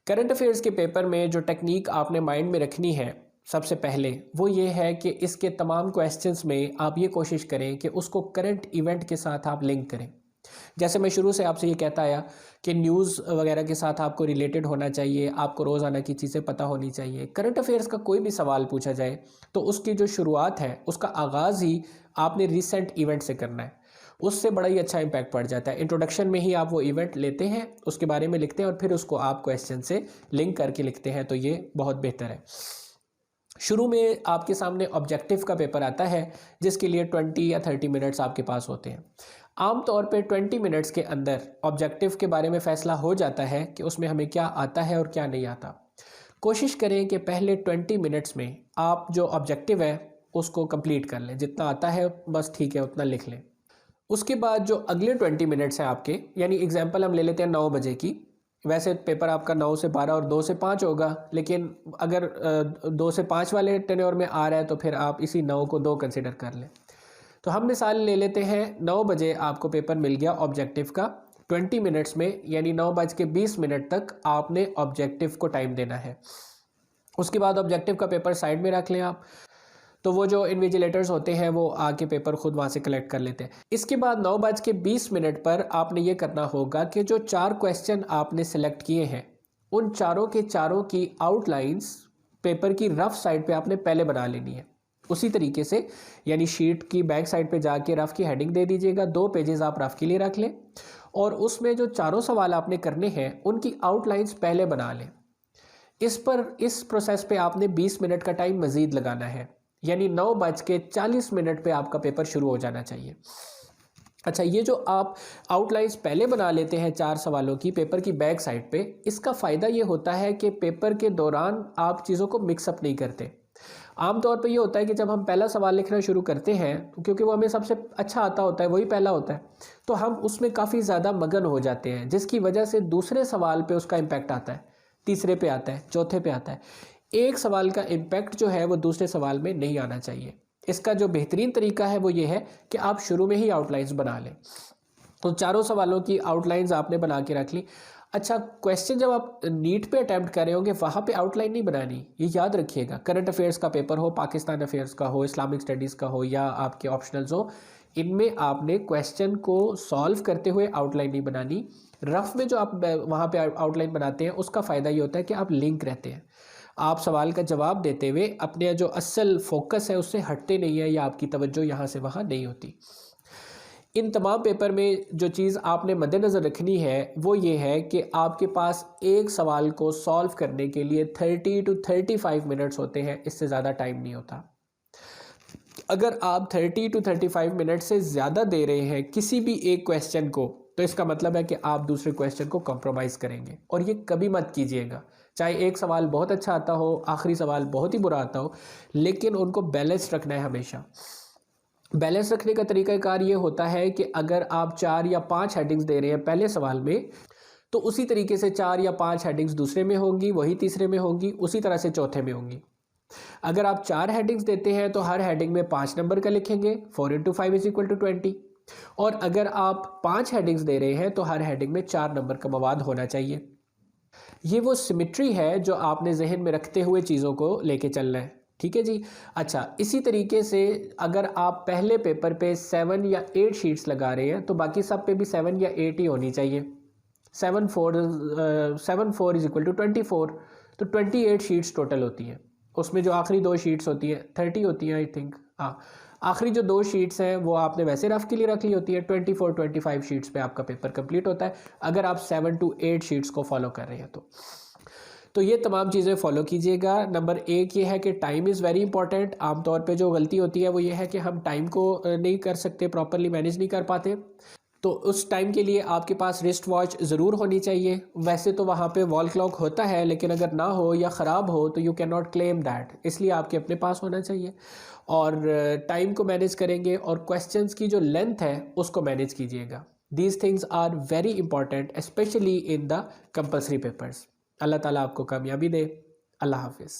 Current affairs के paper में जो टेक्निक आपने माइंड में रखनी है सबसे पहले वो ये है कि इसके तमाम क्वेश्चंस में आप ये कोशिश करें कि उसको करंट इवेंट के साथ आप लिंक करें। जैसे मैं शुरू से आपसे ये कहता आया कि न्यूज़ वगैरह के साथ आपको रिलेटेड होना चाहिए, आपको रोज़ाना की चीज़ें पता होनी चाहिए। करंट अफेयर्स का कोई भी सवाल पूछा जाए तो उसकी जो शुरुआत है उसका आगाज़ ही आपने रिसेंट इवेंट से करना है, उससे बड़ा ही अच्छा इम्पैक्ट पड़ जाता है। इंट्रोडक्शन में ही आप वो इवेंट लेते हैं, उसके बारे में लिखते हैं और फिर उसको आप क्वेश्चन से लिंक करके लिखते हैं, तो ये बहुत बेहतर है। शुरू में आपके सामने ऑब्जेक्टिव का पेपर आता है जिसके लिए 20 या 30 मिनट्स आपके पास होते हैं। आमतौर पे 20 मिनट्स के अंदर ऑब्जेक्टिव के बारे में फ़ैसला हो जाता है कि उसमें हमें क्या आता है और क्या नहीं आता। कोशिश करें कि पहले 20 मिनट्स में आप जो ऑब्जेक्टिव है उसको कंप्लीट कर लें, जितना आता है बस ठीक है उतना लिख लें। उसके बाद जो अगले 20 मिनट्स हैं आपके, यानी एग्जाम्पल हम ले लेते हैं 9 बजे की। वैसे पेपर आपका 9 से 12 और 2 से 5 होगा, लेकिन अगर 2 से 5 वाले टेन्योर में आ रहा है तो फिर आप इसी 9 को 2 कंसिडर कर लें। तो हम मिसाल ले लेते हैं 9 बजे आपको पेपर मिल गया ऑब्जेक्टिव का। 20 मिनट्स में यानी 9:20 तक आपने ऑब्जेक्टिव को टाइम देना है। उसके बाद ऑब्जेक्टिव का पेपर साइड में रख लें आप, तो वो जो इन्विजिलेटर्स होते हैं वो आके पेपर खुद वहाँ से कलेक्ट कर लेते हैं। इसके बाद 9:20 पर आपने ये करना होगा कि जो 4 क्वेश्चन आपने सेलेक्ट किए हैं उन चारों के चारों की आउटलाइंस पेपर की रफ साइड पे आपने पहले बना लेनी है। उसी तरीके से यानी शीट की बैक साइड पे जाके रफ की हेडिंग दे दीजिएगा, 2 पेजेस आप रफ के लिए रख लें और उसमें जो चारों सवाल आपने करने हैं उनकी आउटलाइंस पहले बना लें। इस प्रोसेस पे आपने 20 मिनट का टाइम मज़ीद लगाना है, यानी 9:40 पे आपका पेपर शुरू हो जाना चाहिए। अच्छा, ये जो आप आउटलाइंस पहले बना लेते हैं 4 सवालों की पेपर की बैक साइड पे, इसका फ़ायदा ये होता है कि पेपर के दौरान आप चीज़ों को मिक्सअप नहीं करते। आमतौर पे ये होता है कि जब हम पहला सवाल लिखना शुरू करते हैं तो क्योंकि वो हमें सबसे अच्छा आता होता है, वही पहला होता है, तो हम उसमें काफ़ी ज़्यादा मगन हो जाते हैं, जिसकी वजह से दूसरे सवाल पे उसका इम्पैक्ट आता है, तीसरे पे आता है, चौथे पे आता है। एक सवाल का इम्पैक्ट जो है वो दूसरे सवाल में नहीं आना चाहिए। इसका जो बेहतरीन तरीका है वो ये है कि आप शुरू में ही आउटलाइंस बना लें। तो चारों सवालों की आउटलाइंस आपने बना के रख ली। अच्छा, क्वेश्चन जब आप नीट पे अटैम्प्ट कर रहे होंगे वहाँ पे आउटलाइन नहीं बनानी, ये याद रखिएगा। करंट अफेयर्स का पेपर हो, पाकिस्तान अफेयर्स का हो, इस्लामिक स्टडीज़ का हो या आपके ऑप्शनल्स हो, इनमें आपने क्वेश्चन को सॉल्व करते हुए आउटलाइन नहीं बनानी। रफ में जो आप वहाँ पे आउटलाइन बनाते हैं उसका फ़ायदा ये होता है कि आप लिंक रहते हैं, आप सवाल का जवाब देते हुए अपने जो असल फोकस है उससे हटते नहीं है या आपकी तवज्जो यहाँ से वहाँ नहीं होती। इन तमाम पेपर में जो चीज़ आपने मद्देनज़र रखनी है वो ये है कि आपके पास एक सवाल को सॉल्व करने के लिए 30 to 35 मिनट्स होते हैं, इससे ज़्यादा टाइम नहीं होता। अगर आप 30 to 35 मिनट से ज़्यादा दे रहे हैं किसी भी एक क्वेश्चन को, तो इसका मतलब है कि आप दूसरे क्वेश्चन को कॉम्प्रोमाइज़ करेंगे, और ये कभी मत कीजिएगा। चाहे एक सवाल बहुत अच्छा आता हो, आखिरी सवाल बहुत ही बुरा आता हो, लेकिन उनको बैलेंस रखना है हमेशा। बैलेंस रखने का तरीक़ाकार ये होता है कि अगर आप 4 या 5 हेडिंग्स दे रहे हैं पहले सवाल में, तो उसी तरीके से 4 या 5 हेडिंग्स दूसरे में होंगी, वही तीसरे में होंगी, उसी तरह से चौथे में होंगी। अगर आप 4 हेडिंग्स देते हैं तो हर हेडिंग में 5 नंबर का लिखेंगे, 4 × 5 = 20। और अगर आप 5 हेडिंग्स दे रहे हैं तो हर हेडिंग में 4 नंबर का मवाद होना चाहिए। ये वो सिमेट्री है जो आपने जहन में रखते हुए चीज़ों को लेके चलना है, ठीक है जी। अच्छा, इसी तरीके से अगर आप पहले पेपर पे 7 या 8 शीट्स लगा रहे हैं तो बाकी सब पे भी 7 या 8 ही होनी चाहिए। 7 4 = 24, तो 28 शीट्स टोटल होती हैं। उसमें जो आखिरी 2 शीट्स होती हैं 30 होती हैं आई थिंक, हाँ, आखिरी जो 2 शीट्स हैं वो आपने वैसे रफ के लिए रख ली होती है। 24-25 शीट्स पे आपका पेपर कंप्लीट होता है अगर आप 7 to 8 शीट्स को फॉलो कर रहे हैं तो ये तमाम चीज़ें फॉलो कीजिएगा। नंबर 1 ये है कि टाइम इज़ वेरी इंपॉर्टेंट। आमतौर पे जो गलती होती है वो ये है कि हम टाइम को नहीं कर सकते, प्रॉपरली मैनेज नहीं कर पाते, तो उस टाइम के लिए आपके पास रिस्ट वॉच ज़रूर होनी चाहिए। वैसे तो वहाँ पे वॉल क्लॉक होता है, लेकिन अगर ना हो या ख़राब हो तो you can not claim that, इसलिए आपके अपने पास होना चाहिए। और टाइम को मैनेज करेंगे और क्वेश्चंस की जो लेंथ है उसको मैनेज कीजिएगा। These things are very important specially in the compulsory papers. अल्लाह ताला आपको कामयाबी दे। अल्लाह हाफिज़।